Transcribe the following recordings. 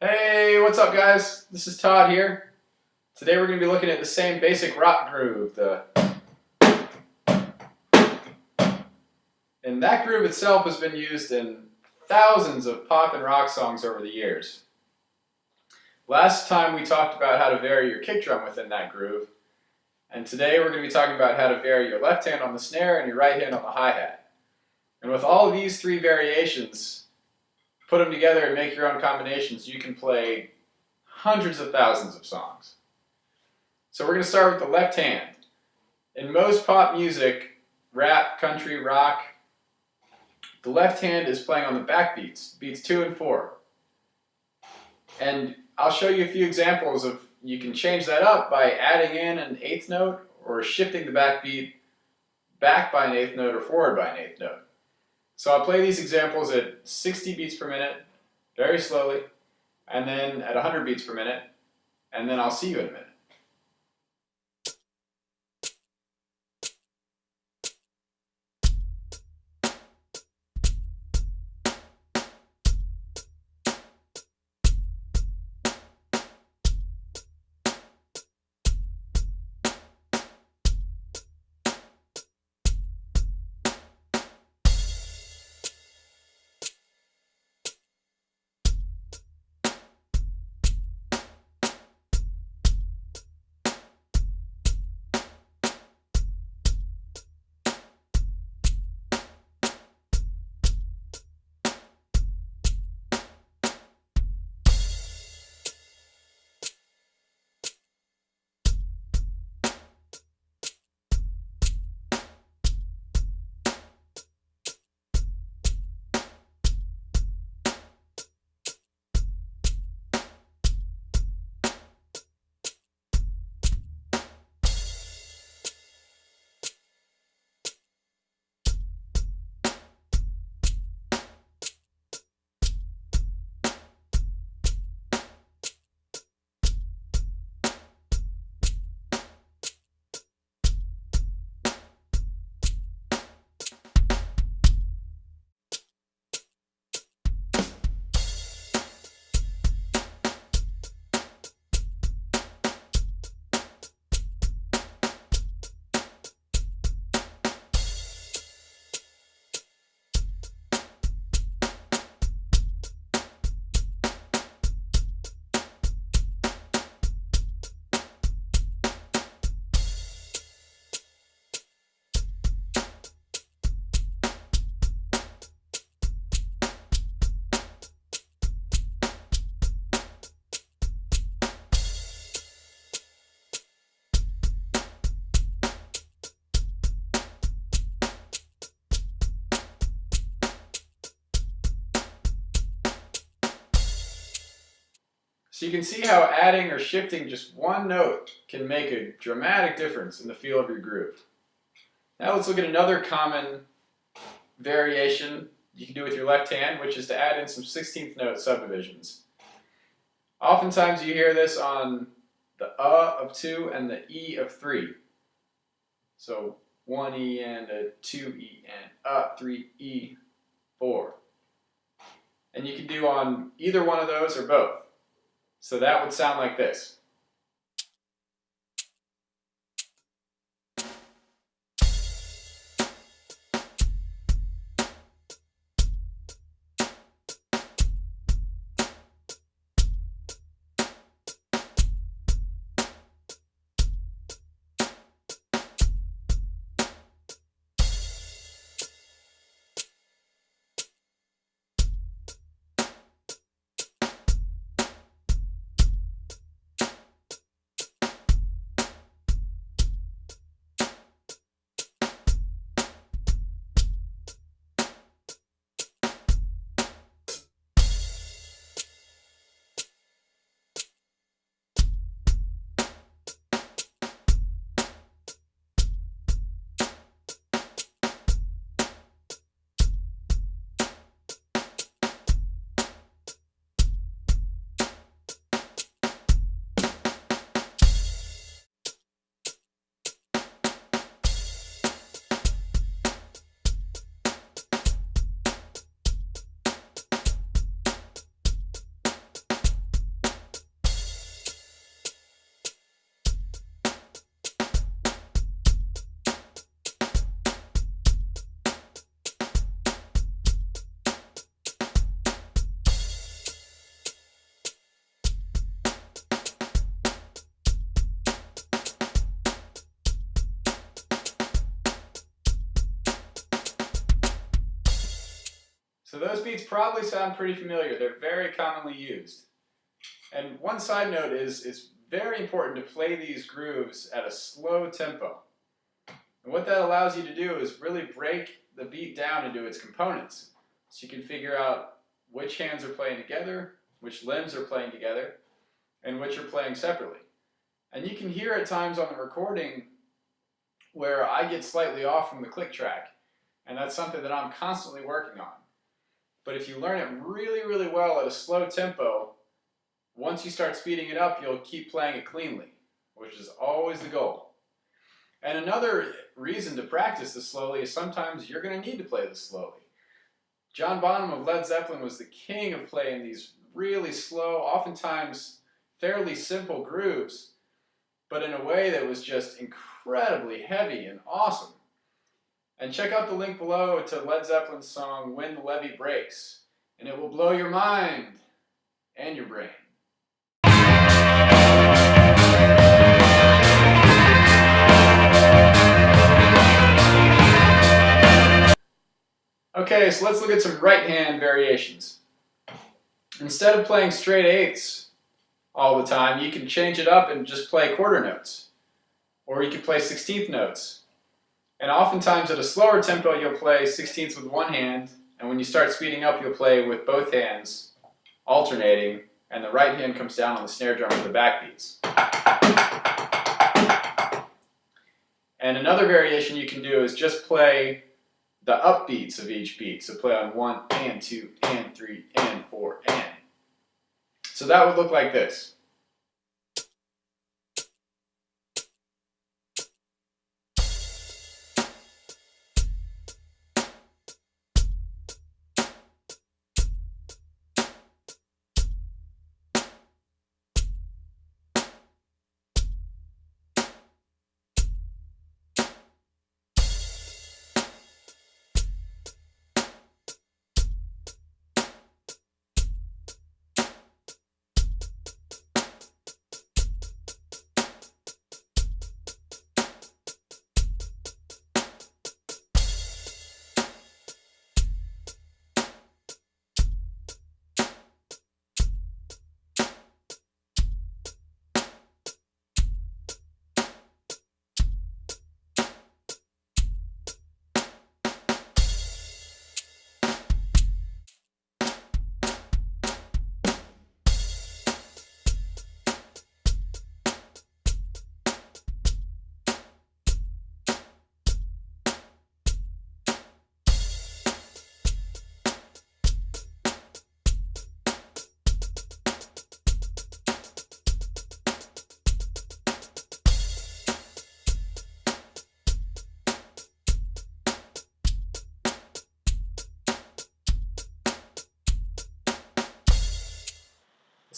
Hey, what's up guys? This is Todd here. Today we're going to be looking at the same basic rock groove, and that groove itself has been used in thousands of pop and rock songs over the years. Last time we talked about how to vary your kick drum within that groove, and today we're going to be talking about how to vary your left hand on the snare and your right hand on the hi-hat. And with all of these three variations, put them together and make your own combinations, you can play hundreds of thousands of songs. So we're going to start with the left hand. In most pop music, rap, country, rock, the left hand is playing on the back beats, beats 2 and 4. And I'll show you a few examples of you can change that up by adding in an eighth note or shifting the back beat back by an eighth note or forward by an eighth note. So I'll play these examples at 60 beats per minute, very slowly, and then at 100 beats per minute, and then I'll see you in a minute. So you can see how adding or shifting just one note can make a dramatic difference in the feel of your groove. Now let's look at another common variation you can do with your left hand, which is to add in some 16th note subdivisions. Oftentimes you hear this on the of 2 and the E of 3. So 1 E and a 2 E and 3 E 4. And you can do on either one of those or both. So that would sound like this. So those beats probably sound pretty familiar. They're very commonly used. And one side note is it's very important to play these grooves at a slow tempo. And what that allows you to do is really break the beat down into its components. So you can figure out which hands are playing together, which limbs are playing together, and which are playing separately. And you can hear at times on the recording where I get slightly off from the click track. And that's something that I'm constantly working on. But if you learn it really, really well at a slow tempo, once you start speeding it up, you'll keep playing it cleanly, which is always the goal. And another reason to practice this slowly is sometimes you're going to need to play this slowly. John Bonham of Led Zeppelin was the king of playing these really slow, oftentimes fairly simple grooves, but in a way that was just incredibly heavy and awesome. And check out the link below to Led Zeppelin's song When the Levee Breaks, and it will blow your mind and your brain. Okay, so let's look at some right hand variations. Instead of playing straight eighths all the time, you can change it up and just play quarter notes. Or you can play 16th notes. And oftentimes at a slower tempo, you'll play 16ths with one hand, and when you start speeding up, you'll play with both hands, alternating, and the right hand comes down on the snare drum for the backbeats. And another variation you can do is just play the upbeats of each beat. So play on 1 and 2 and 3 and 4 and. So that would look like this.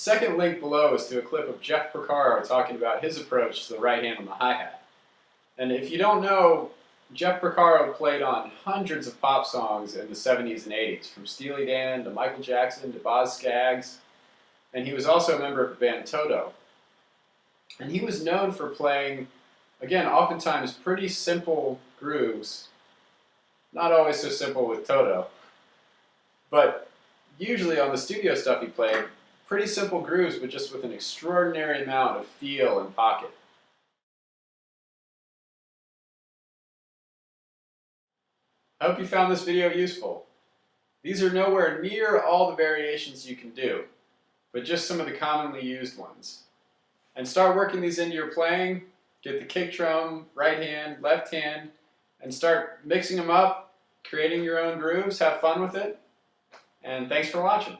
The second link below is to a clip of Jeff Porcaro talking about his approach to the right hand on the hi-hat. And if you don't know, Jeff Porcaro played on hundreds of pop songs in the 70s and 80s, from Steely Dan to Michael Jackson to Boz Scaggs, and he was also a member of the band Toto. And he was known for playing, again, oftentimes pretty simple grooves, not always so simple with Toto, but usually on the studio stuff he played, pretty simple grooves, but just with an extraordinary amount of feel and pocket. I hope you found this video useful. These are nowhere near all the variations you can do, but just some of the commonly used ones. And start working these into your playing, get the kick drum, right hand, left hand, and start mixing them up, creating your own grooves, have fun with it, and thanks for watching.